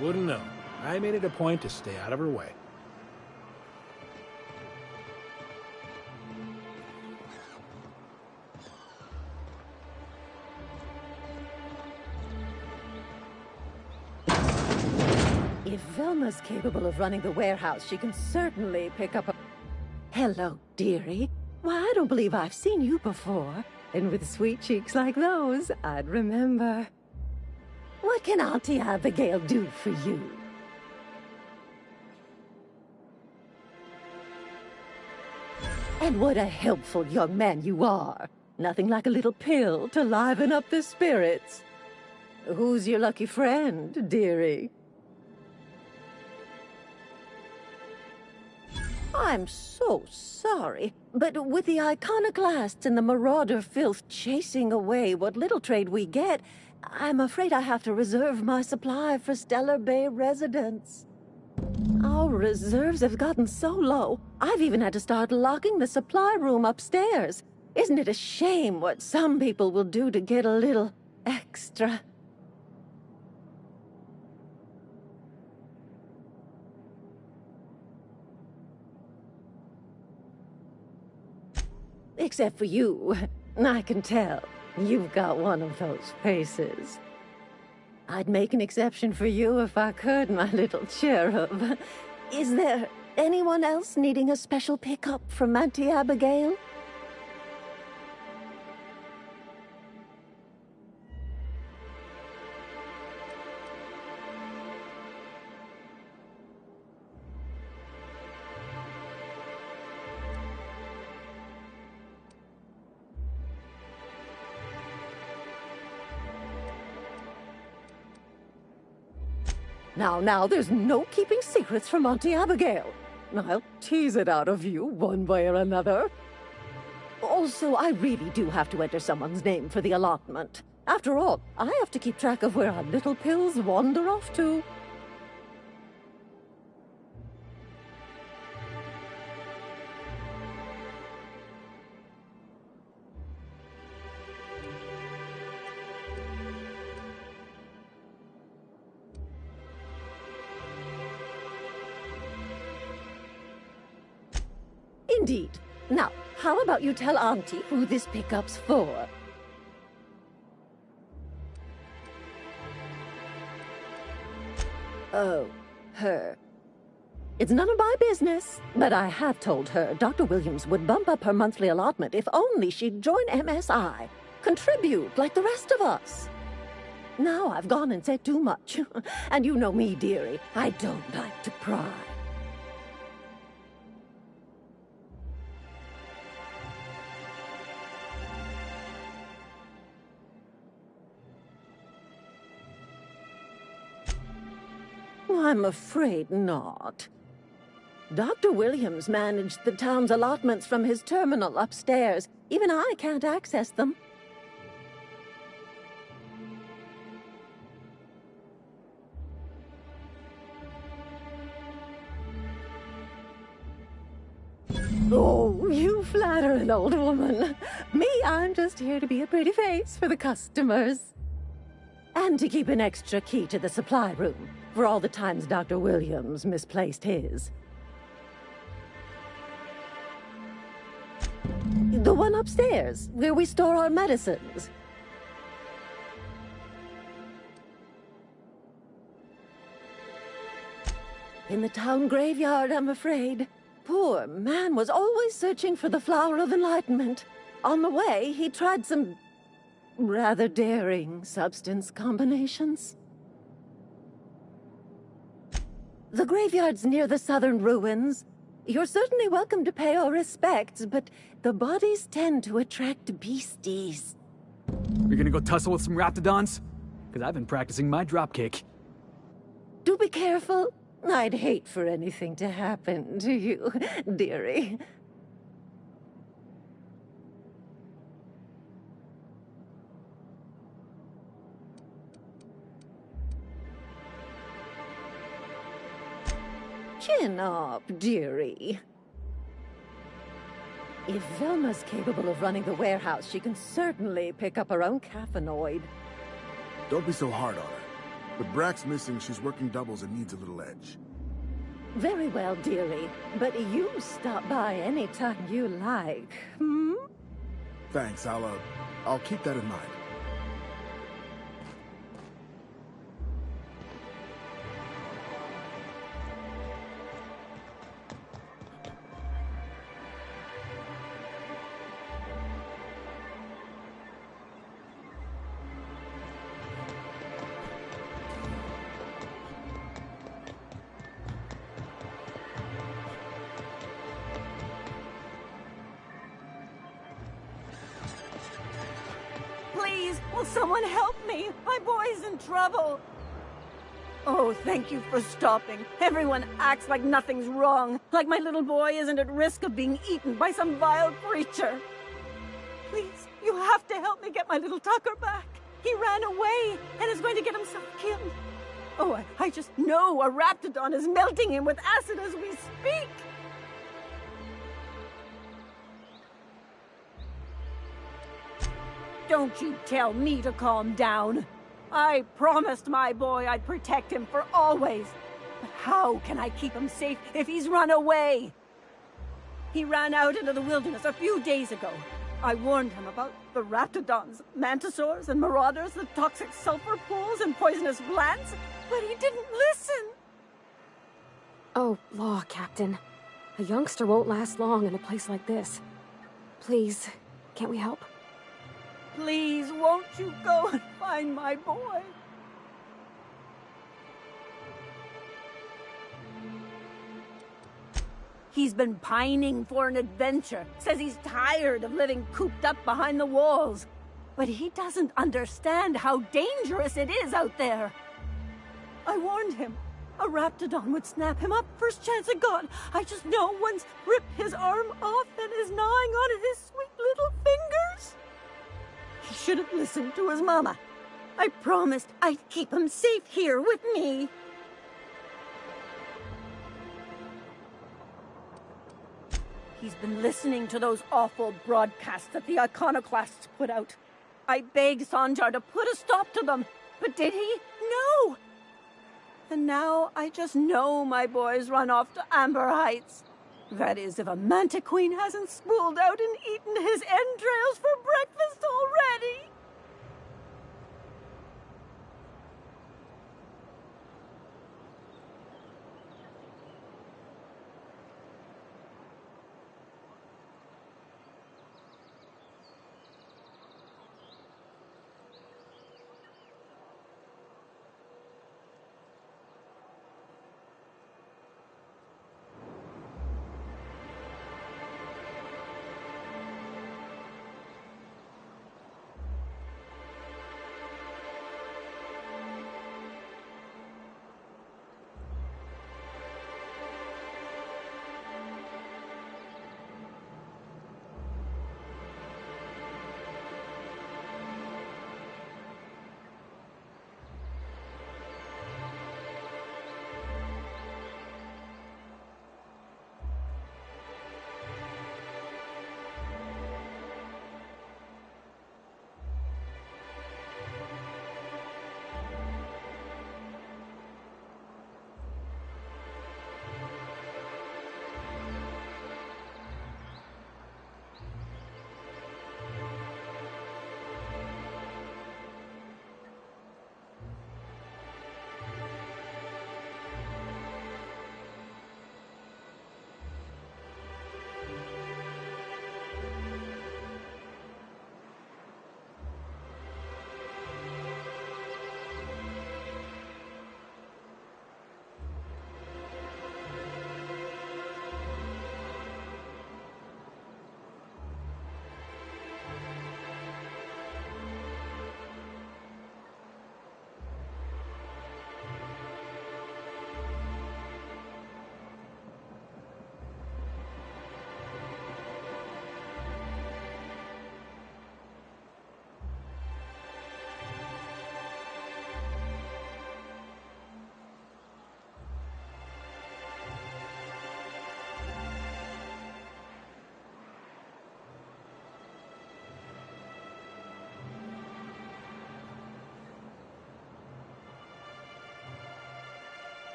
Wouldn't know. I made it a point to stay out of her way. If Velma's capable of running the warehouse, she can certainly pick up a... Hello, dearie. Why, I don't believe I've seen you before. And with sweet cheeks like those, I'd remember. What can Auntie Abigail do for you? And what a helpful young man you are. Nothing like a little pill to liven up the spirits. Who's your lucky friend, dearie? I'm so sorry, but with the iconoclasts and the marauder filth chasing away what little trade we get, I'm afraid I have to reserve my supply for Stellar Bay residents. Our reserves have gotten so low, I've even had to start locking the supply room upstairs. Isn't it a shame what some people will do to get a little extra? Except for you. I can tell. You've got one of those faces. I'd make an exception for you if I could, my little cherub. Is there anyone else needing a special pickup from Auntie Abigail? Now, there's no keeping secrets from Auntie Abigail. I'll tease it out of you one way or another. Also, I really do have to enter someone's name for the allotment. After all, I have to keep track of where our little pills wander off to. Indeed. Now, how about you tell Auntie who this pickup's for? Oh, her. It's none of my business, but I have told her Dr. Williams would bump up her monthly allotment if only she'd join MSI. Contribute like the rest of us. Now I've gone and said too much. And you know me, dearie. I don't like to pry. I'm afraid not. Dr. Williams managed the town's allotments from his terminal upstairs. Even I can't access them. Oh, you flatter an old woman. Me, I'm just here to be a pretty face for the customers. And to keep an extra key to the supply room, for all the times Dr. Williams misplaced his. The one upstairs, where we store our medicines. In the town graveyard, I'm afraid. Poor man was always searching for the flower of enlightenment. On the way, he tried some rather daring substance combinations. The graveyard's near the southern ruins. You're certainly welcome to pay our respects, but the bodies tend to attract beasties. You're gonna go tussle with some raptidons? Because I've been practicing my dropkick. Do be careful. I'd hate for anything to happen to you, dearie. Chin up, dearie. If Velma's capable of running the warehouse, she can certainly pick up her own caffeinoid. Don't be so hard on her. With Brack's missing, she's working doubles and needs a little edge. Very well, dearie. But you stop by any time you like. Hmm? Thanks, I'll keep that in mind. Please, will someone help me? My boy's in trouble. Oh, thank you for stopping. Everyone acts like nothing's wrong, like my little boy isn't at risk of being eaten by some vile creature. Please, you have to help me get my little Tucker back. He ran away and is going to get himself killed. Oh, I just know a Raptidon is melting him with acid as we speak. Don't you tell me to calm down. I promised my boy I'd protect him for always. But how can I keep him safe if he's run away? He ran out into the wilderness a few days ago. I warned him about the Raptidons, Mantisaurs, and Marauders, the toxic sulfur pools, and poisonous plants, but he didn't listen. Oh, law, Captain. A youngster won't last long in a place like this. Please, can't we help? Please, won't you go and find my boy? He's been pining for an adventure. Says he's tired of living cooped up behind the walls. But he doesn't understand how dangerous it is out there. I warned him. A Raptidon would snap him up first chance it got. I just know one's ripped his arm off and is gnawing on his sweet little fingers. He should have listened to his mama. I promised I'd keep him safe here with me. He's been listening to those awful broadcasts that the iconoclasts put out. I begged Sanjar to put a stop to them, but did he? No! And now I just know my boy's run off to Amber Heights. That is, if a Mantiqueen hasn't spooled out and eaten his entrails for breakfast already.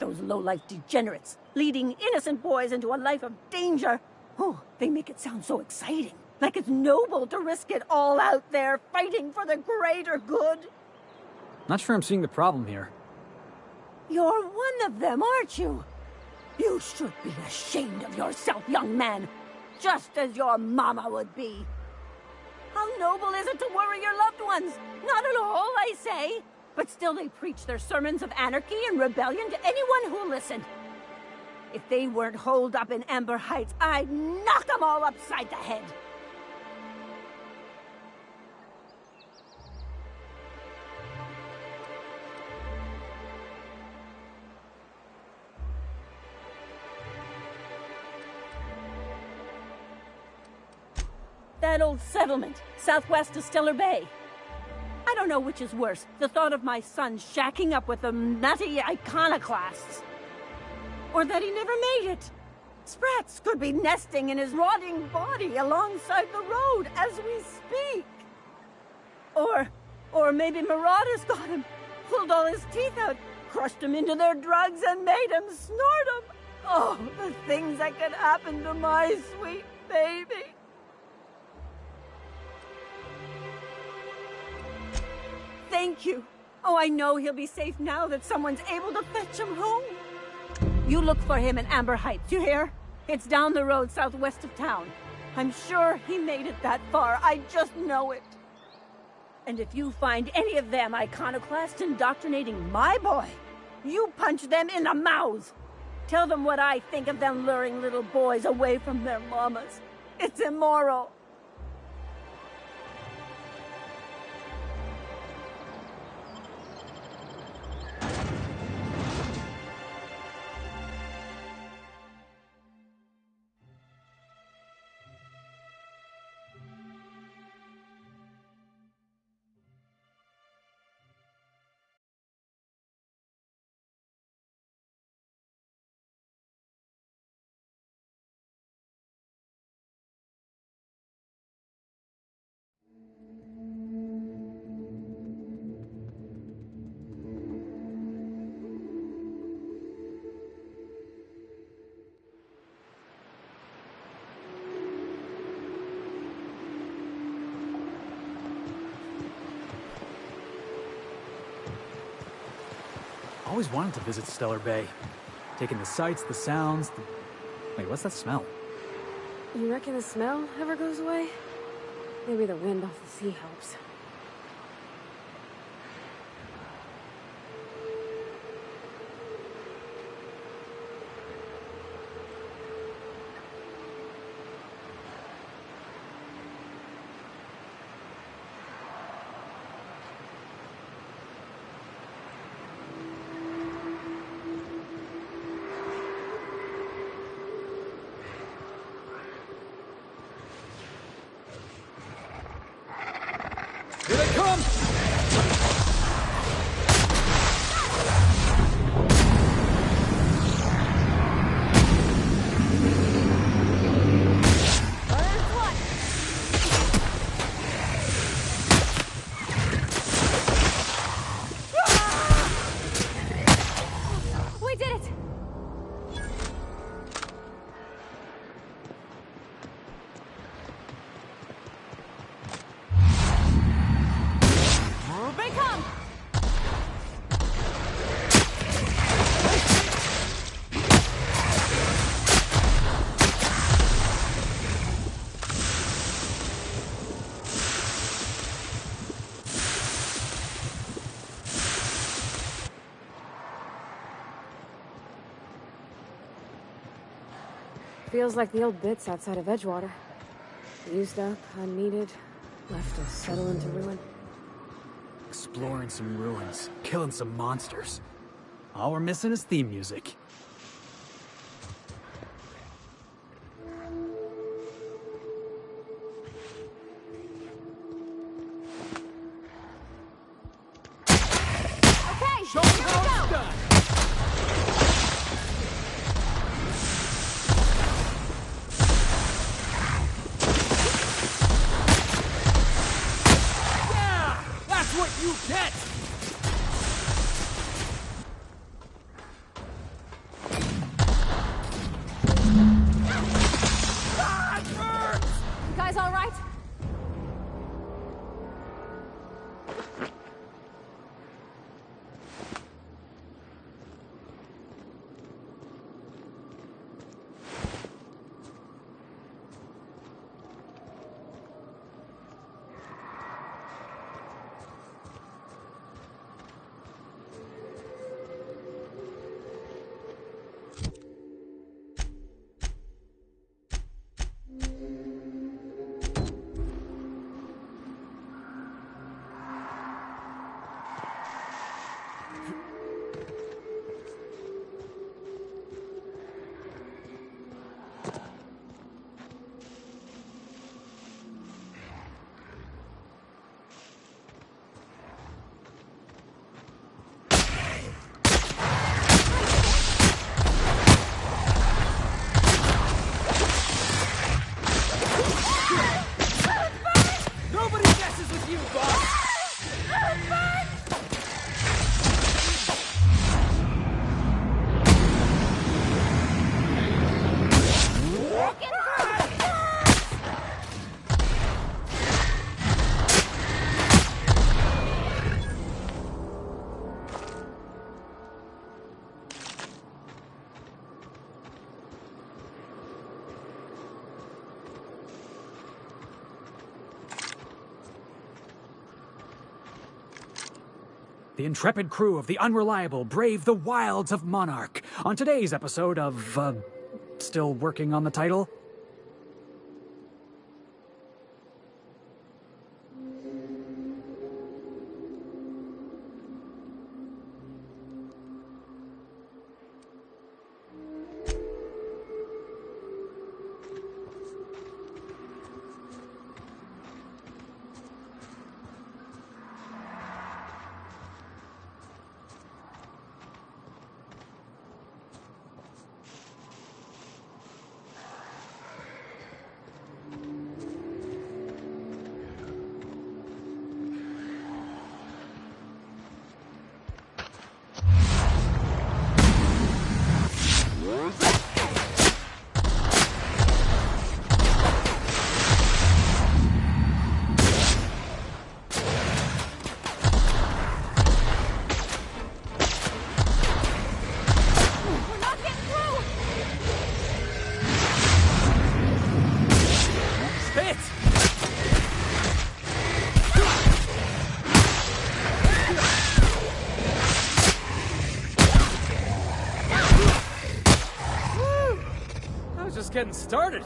Those low-life degenerates, leading innocent boys into a life of danger. Oh, they make it sound so exciting. Like it's noble to risk it all out there, fighting for the greater good. Not sure I'm seeing the problem here. You're one of them, aren't you? You should be ashamed of yourself, young man. Just as your mama would be. How noble is it to worry your loved ones? Not at all, I say. But still they preach their sermons of anarchy and rebellion to anyone who listened. If they weren't holed up in Amber Heights, I'd knock them all upside the head. That old settlement, southwest of Stellar Bay. I don't know which is worse, the thought of my son shacking up with them nutty iconoclasts. Or that he never made it. Sprats could be nesting in his rotting body alongside the road as we speak. Or maybe marauders got him, pulled all his teeth out, crushed him into their drugs and made him snort them. Oh, the things that could happen to my sweet baby. Thank you. Oh, I know he'll be safe now that someone's able to fetch him home. You look for him in Amber Heights, you hear? It's down the road southwest of town. I'm sure he made it that far. I just know it. And if you find any of them iconoclasts indoctrinating my boy, you punch them in the mouths. Tell them what I think of them luring little boys away from their mamas. It's immoral. Always wanted to visit Stellar Bay. Taking the sights, the sounds, Wait, what's that smell? You reckon the smell ever goes away? Maybe the wind off the sea helps. Here they come! We did it! They come! Feels like the old bits outside of Edgewater. Used up, unneeded, left to settle into ruin. Exploring some ruins, killing some monsters. All we're missing is theme music. Okay, Show me how it's done! Yeah! That's what you get! the intrepid crew of the Unreliable brave the wilds of Monarch on today's episode of, still working on the title? Just getting started.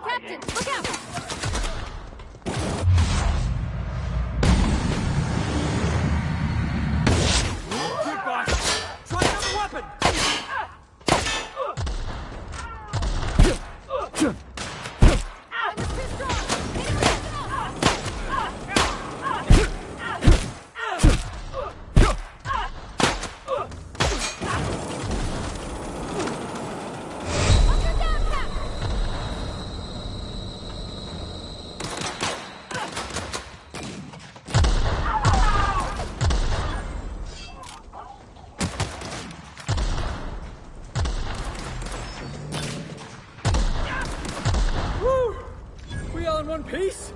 Captain, look out! Good boss. Try another weapon. We all in one piece?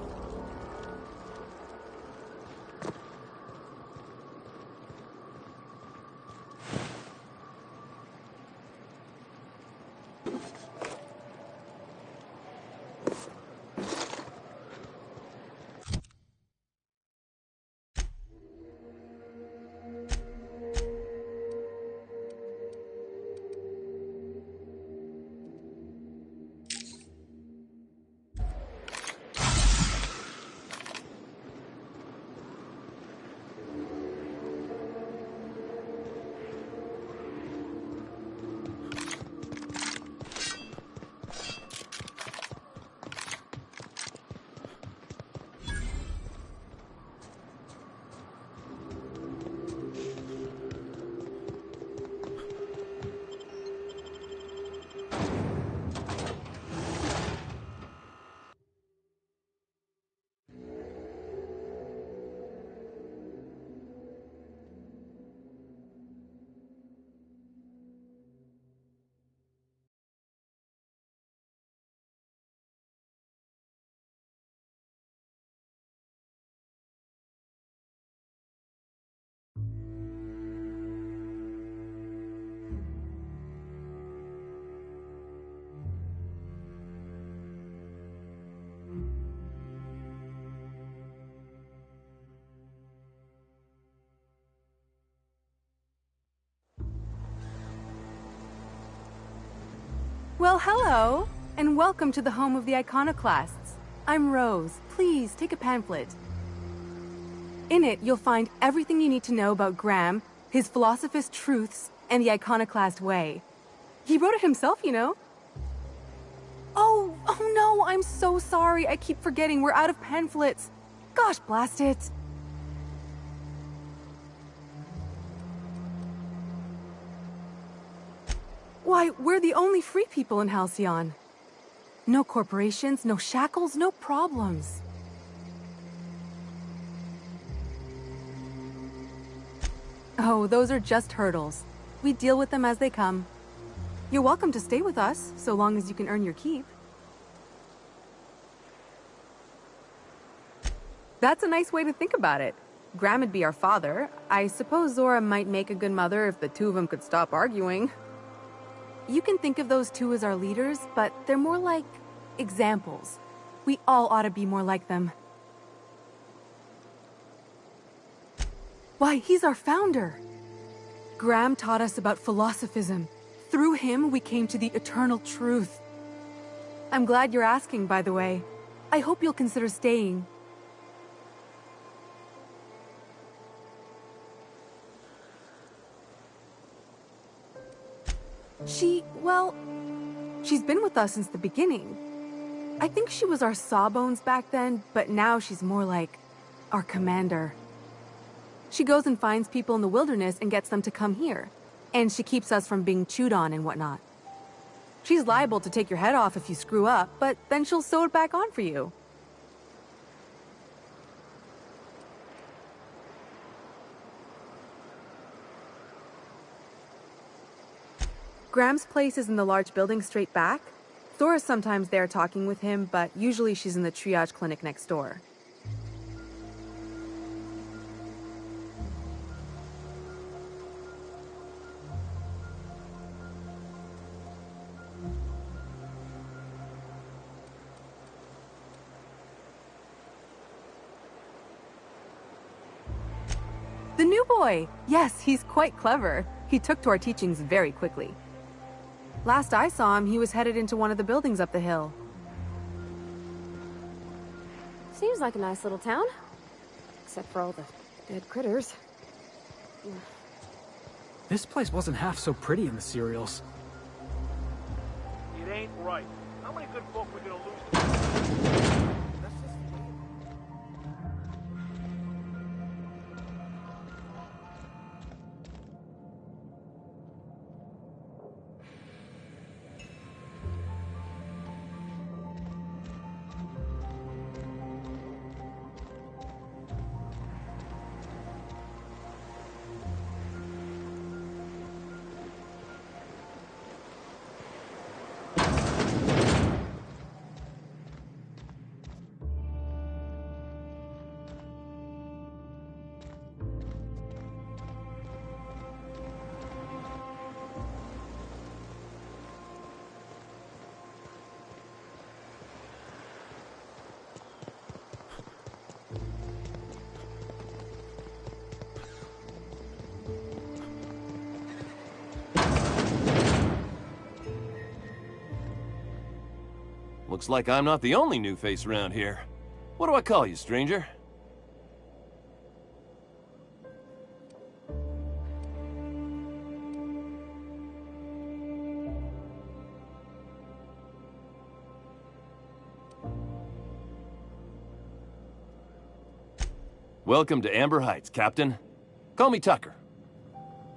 Well, hello, and welcome to the home of the Iconoclasts. I'm Rose. Please, take a pamphlet. In it, you'll find everything you need to know about Graham, his Philosophist truths, and the Iconoclast way. He wrote it himself, you know. Oh no, I'm so sorry. I keep forgetting we're out of pamphlets. Gosh, blast it. Why, we're the only free people in Halcyon. No corporations, no shackles, no problems. Oh, those are just hurdles. We deal with them as they come. You're welcome to stay with us, so long as you can earn your keep. That's a nice way to think about it. Graham would be our father. I suppose Zora might make a good mother if the two of them could stop arguing. You can think of those two as our leaders, but they're more like examples. We all ought to be more like them. Why, he's our founder. Graham taught us about philosophism. Through him, we came to the eternal truth. I'm glad you're asking, by the way. I hope you'll consider staying. She's been with us since the beginning. I think she was our sawbones back then, but now she's more like our commander. She goes and finds people in the wilderness and gets them to come here. And she keeps us from being chewed on and whatnot. She's liable to take your head off if you screw up, but then she'll sew it back on for you. Graham's place is in the large building straight back. Zora's sometimes there talking with him, but usually she's in the triage clinic next door. The new boy! Yes, he's quite clever. He took to our teachings very quickly. Last I saw him, he was headed into one of the buildings up the hill. Seems like a nice little town. Except for all the dead critters. This place wasn't half so pretty in the serials. It ain't right. How many good folk we gonna lose? That's just... Looks like I'm not the only new face around here. What do I call you, stranger? Welcome to Amber Heights, Captain. Call me Tucker.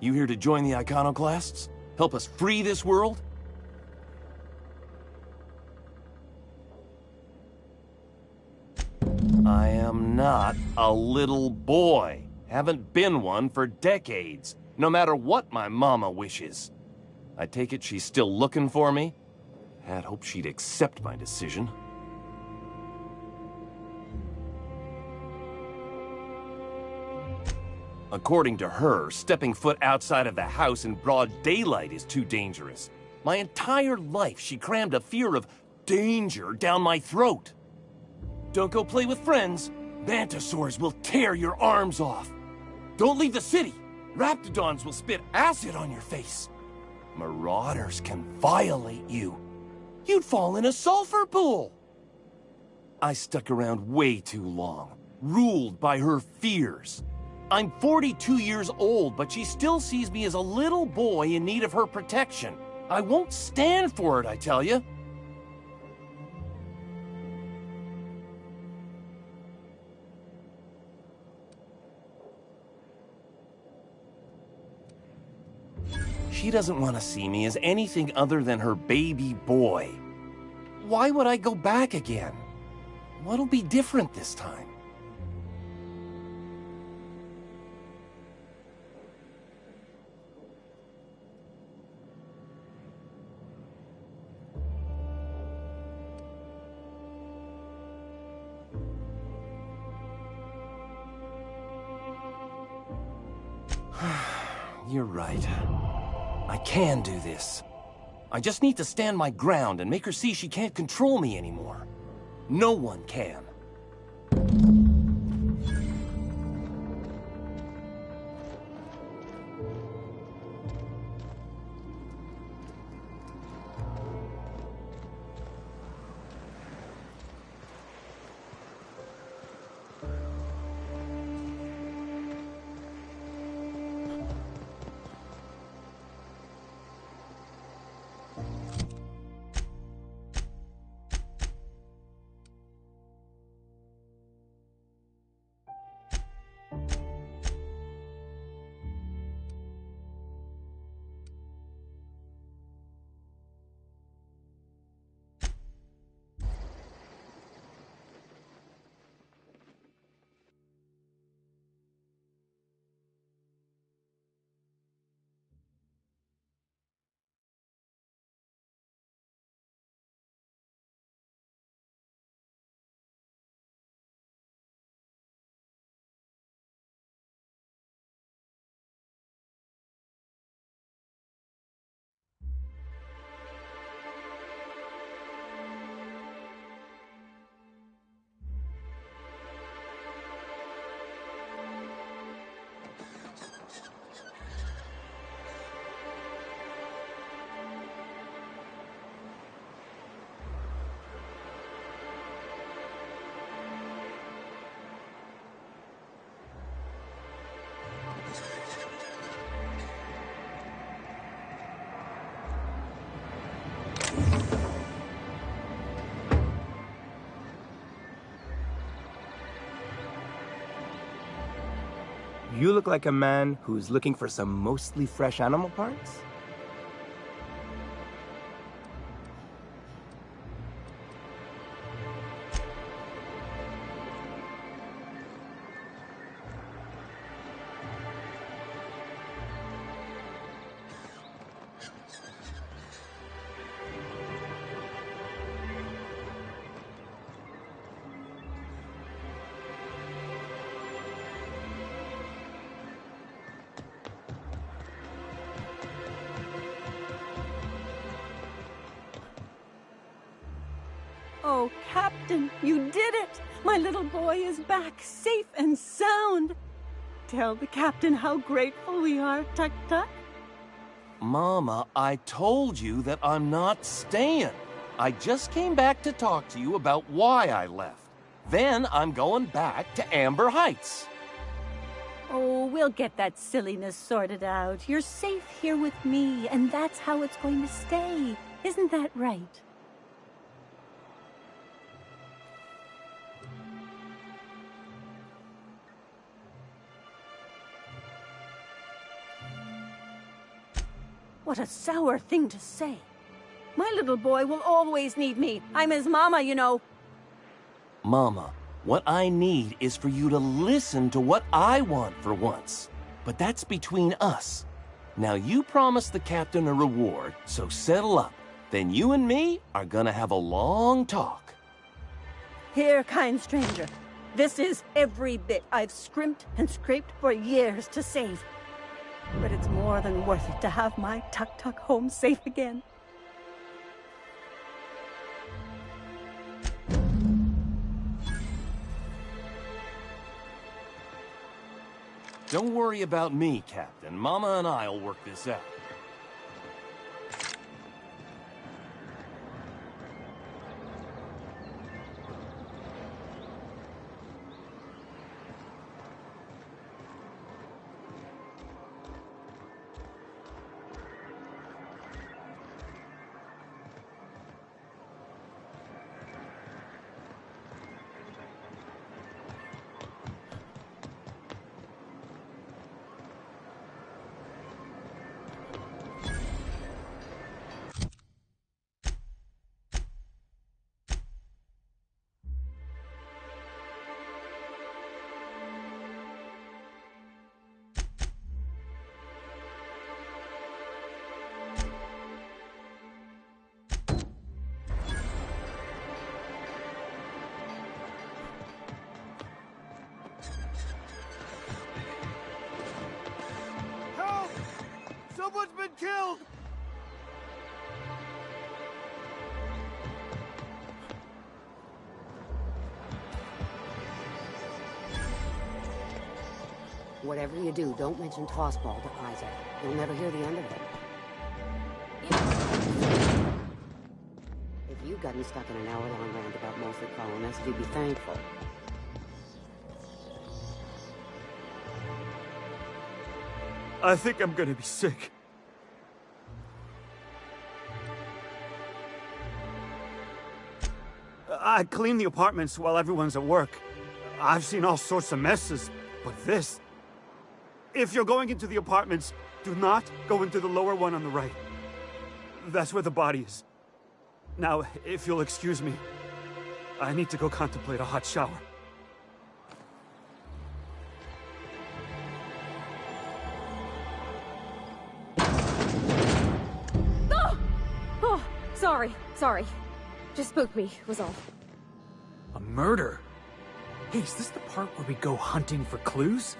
You here to join the Iconoclasts? Help us free this world? I am not a little boy. Haven't been one for decades, no matter what my mama wishes. I take it she's still looking for me? Had hoped she'd accept my decision. According to her, stepping foot outside of the house in broad daylight is too dangerous. My entire life, she crammed a fear of danger down my throat. Don't go play with friends. Mantisaurs will tear your arms off. Don't leave the city. Raptidons will spit acid on your face. Marauders can violate you. You'd fall in a sulfur pool. I stuck around way too long, ruled by her fears. I'm 42 years old, but she still sees me as a little boy in need of her protection. I won't stand for it, I tell you. She doesn't want to see me as anything other than her baby boy. Why would I go back again? What'll be different this time? You're right. I can do this. I just need to stand my ground and make her see she can't control me anymore. No one can. You look like a man who's looking for some mostly fresh animal parts? Oh, Captain, you did it! My little boy is back, safe and sound. Tell the Captain how grateful we are, Tuk Tuk. Mama, I told you that I'm not staying. I just came back to talk to you about why I left. Then I'm going back to Amber Heights. Oh, we'll get that silliness sorted out. You're safe here with me, and that's how it's going to stay. Isn't that right? What a sour thing to say. My little boy will always need me. I'm his mama, you know. Mama, what I need is for you to listen to what I want for once. But that's between us. Now you promised the captain a reward, so settle up. Then you and me are gonna have a long talk. Here, kind stranger. This is every bit I've scrimped and scraped for years to save. But it's more than worth it to have my Tuk Tuk home safe again. Don't worry about me, Captain. Mama and I'll work this out. Someone's been killed! Whatever you do, don't mention Tossball to Isaac. You'll never hear the end of it. If you'd gotten stuck in an hour-long rant about mostly colonists, you'd be thankful. I think I'm gonna be sick. I clean the apartments while everyone's at work. I've seen all sorts of messes, but this... If you're going into the apartments, do not go into the lower one on the right. That's where the body is. Now, if you'll excuse me, I need to go contemplate a hot shower. Oh, sorry. Just spooked me, was all. A murder? Hey, is this the part where we go hunting for clues?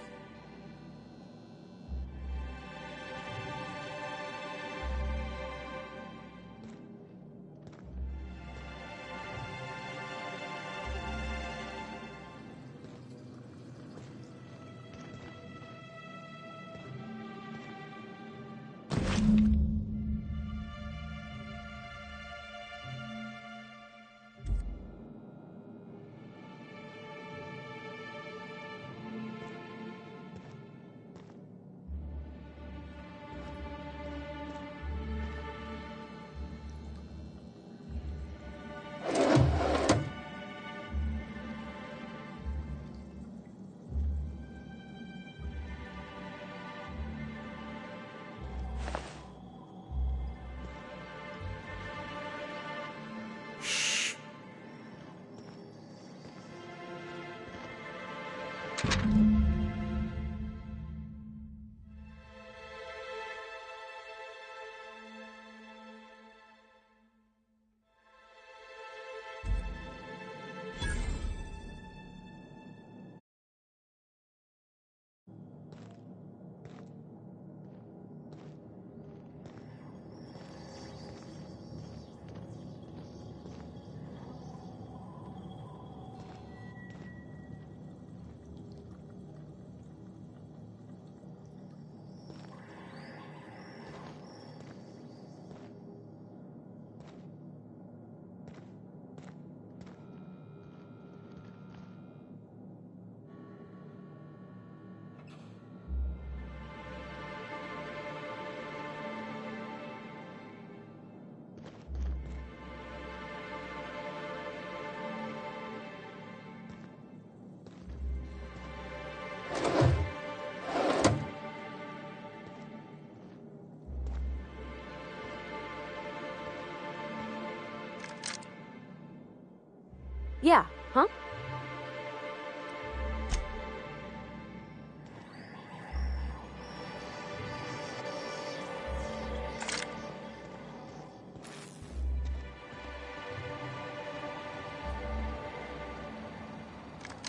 Yeah, huh?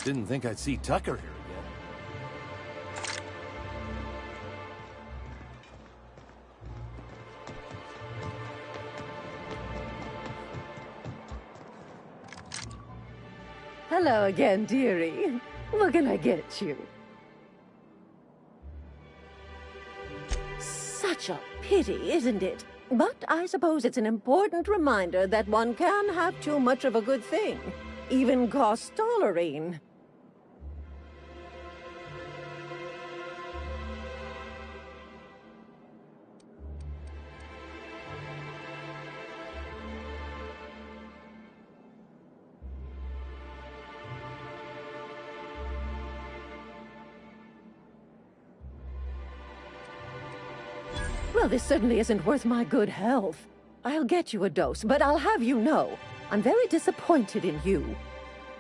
Didn't think I'd see Tucker here again. Hello again, dearie. What can I get you? Such a pity, isn't it? But I suppose it's an important reminder that one can have too much of a good thing. Even cost tolerine. Well, this certainly isn't worth my good health. I'll get you a dose, but I'll have you know, I'm very disappointed in you.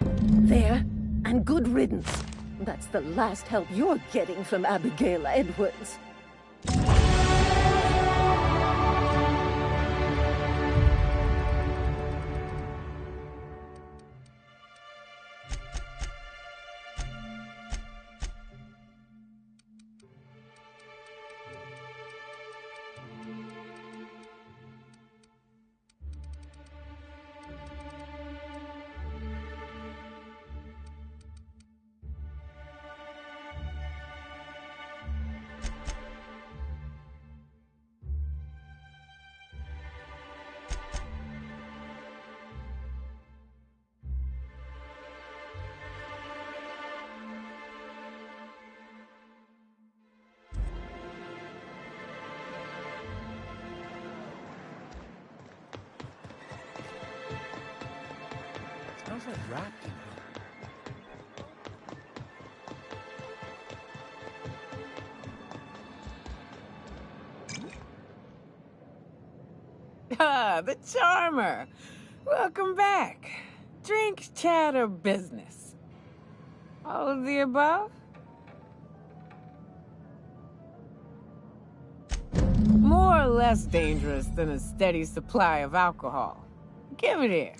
There, and good riddance. That's the last help you're getting from Abigail Edwards. smells like wrapped in here. Ah, the charmer. Welcome back. Drink, chat, or business? All of the above? More or less dangerous than a steady supply of alcohol. Give it here.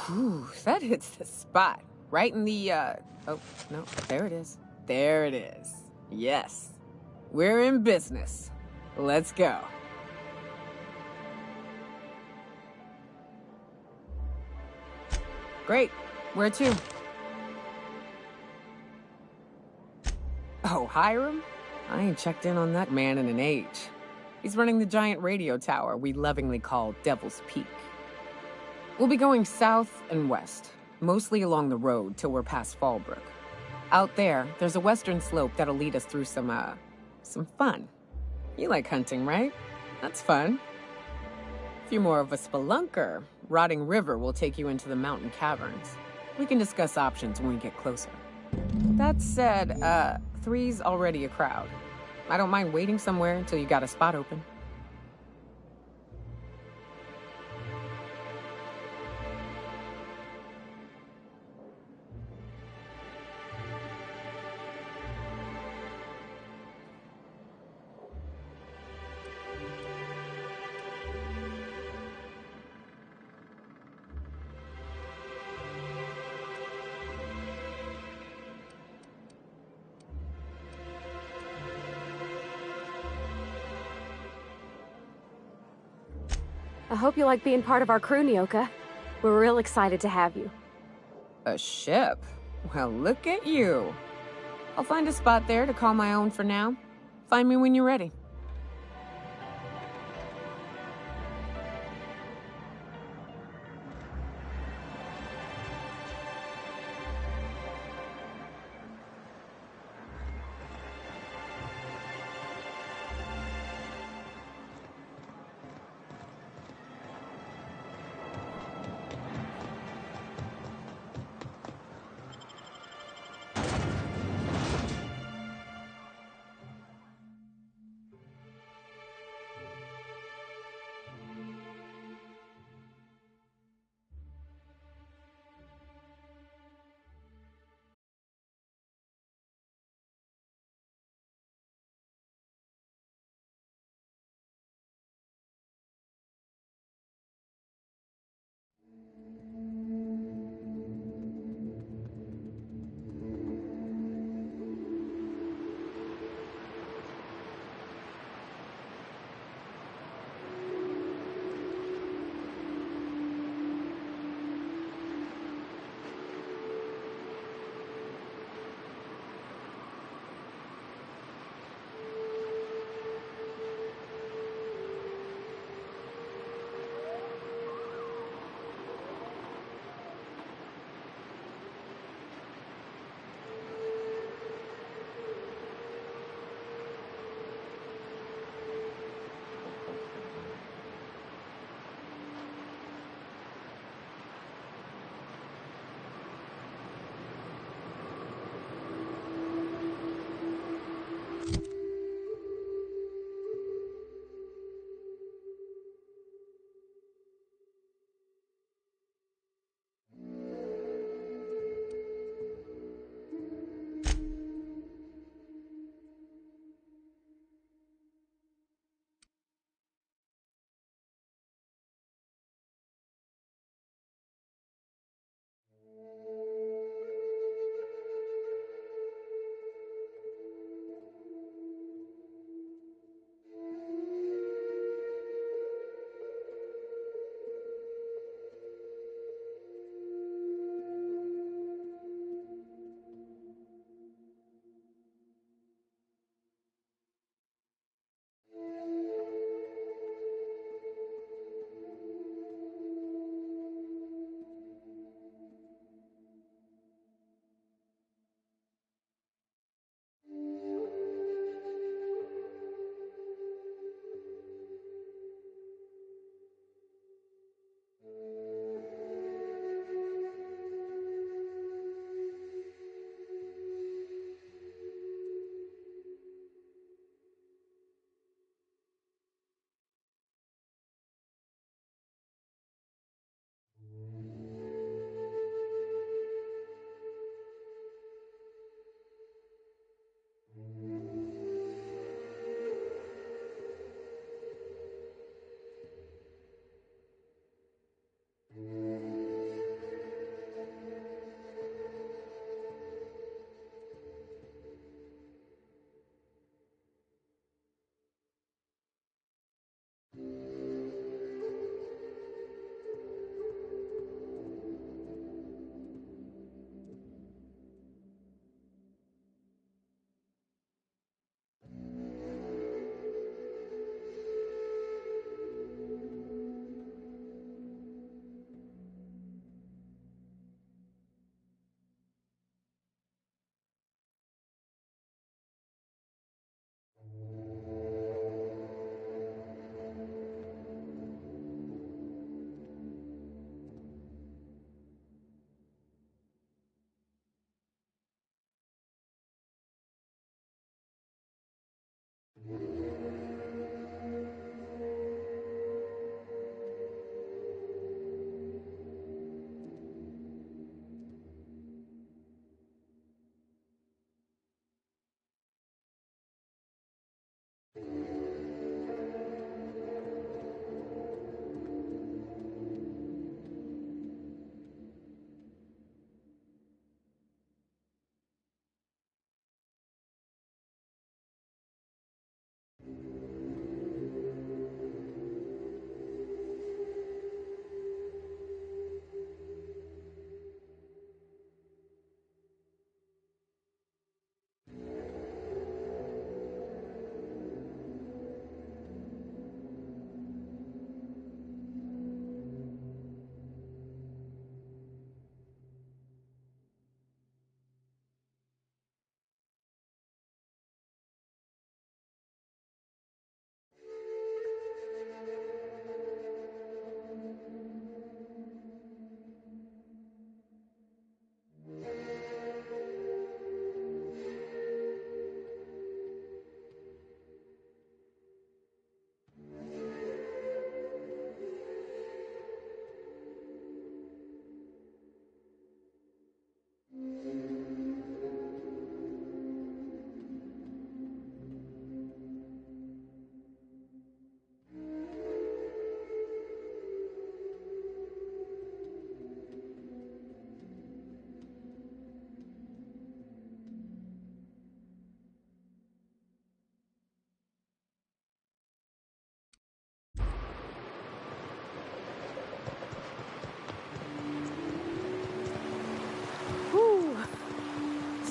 Whew, that hits the spot. Right in the, oh, no, there it is. There it is. Yes. We're in business. Let's go. Great. Where to? Oh, Hiram? I ain't checked in on that man in an age. He's running the giant radio tower we lovingly call Devil's Peak. We'll be going south and west, mostly along the road till we're past Fallbrook. Out there's a western slope that'll lead us through some fun. You like hunting, right? That's fun. If you're more of a spelunker, Rotting River will take you into the mountain caverns. We can discuss options when we get closer. That said, 3's already a crowd. I don't mind waiting somewhere until you got a spot open. I hope you like being part of our crew, Nyoka. We're real excited to have you. A ship? Well, look at you. I'll find a spot there to call my own for now. Find me when you're ready.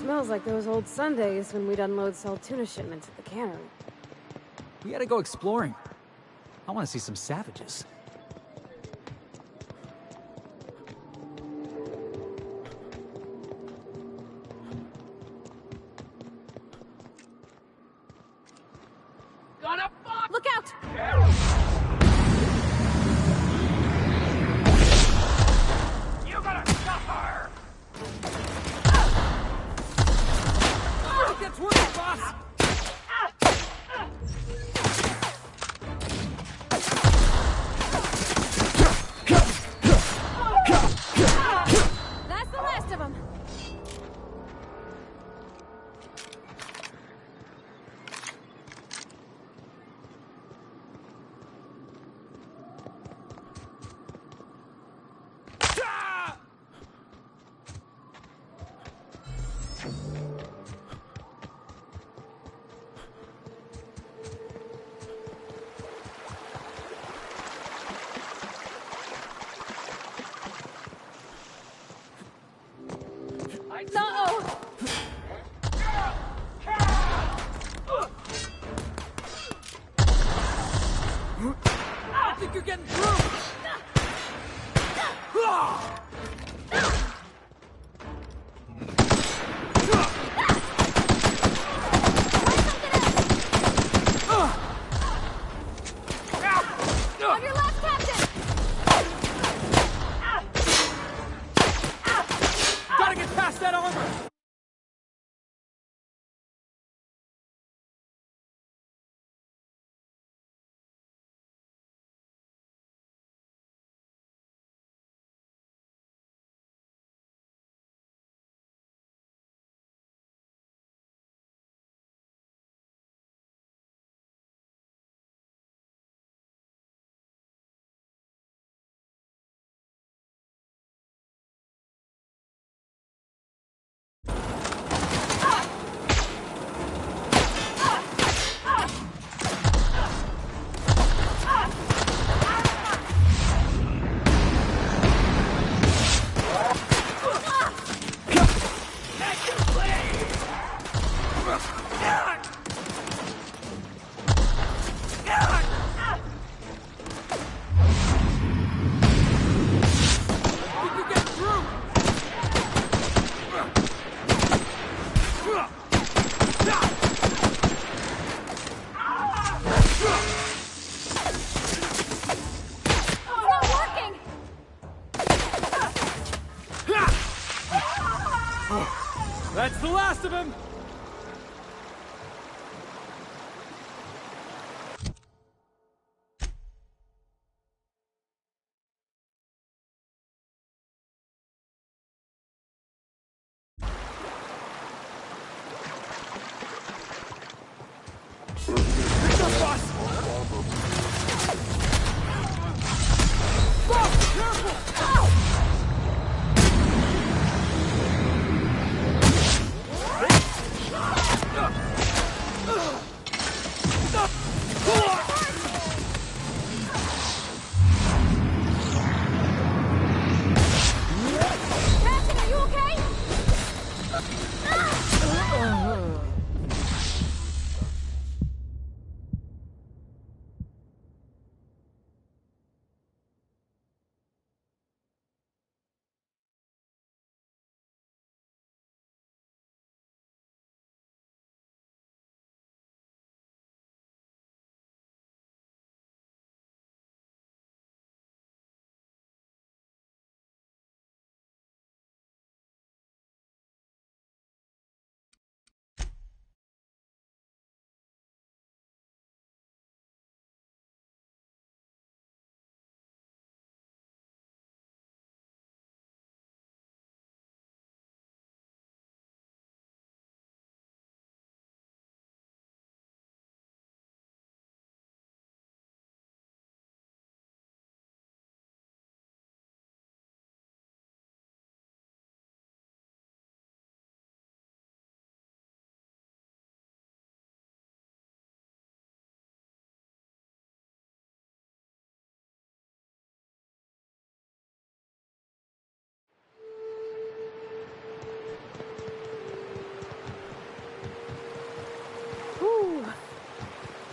Smells like those old Sundays when we'd unload sell tuna shipments at the cannery. We gotta go exploring. I want to see some savages. Look out! You're gonna suffer! Gets worse, boss! That's the last of them.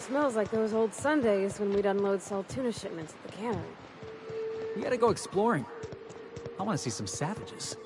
smells like those old Sundays when we'd unload sell tuna shipments at the cannery. We gotta go exploring. I want to see some savages.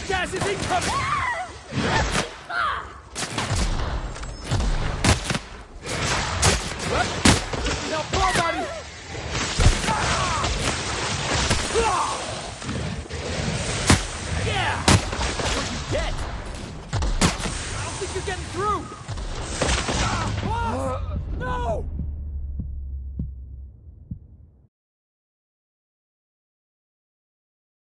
gas is incoming! Now, fall, buddy! Yeah! That's what you get! I don't think you're getting through! No!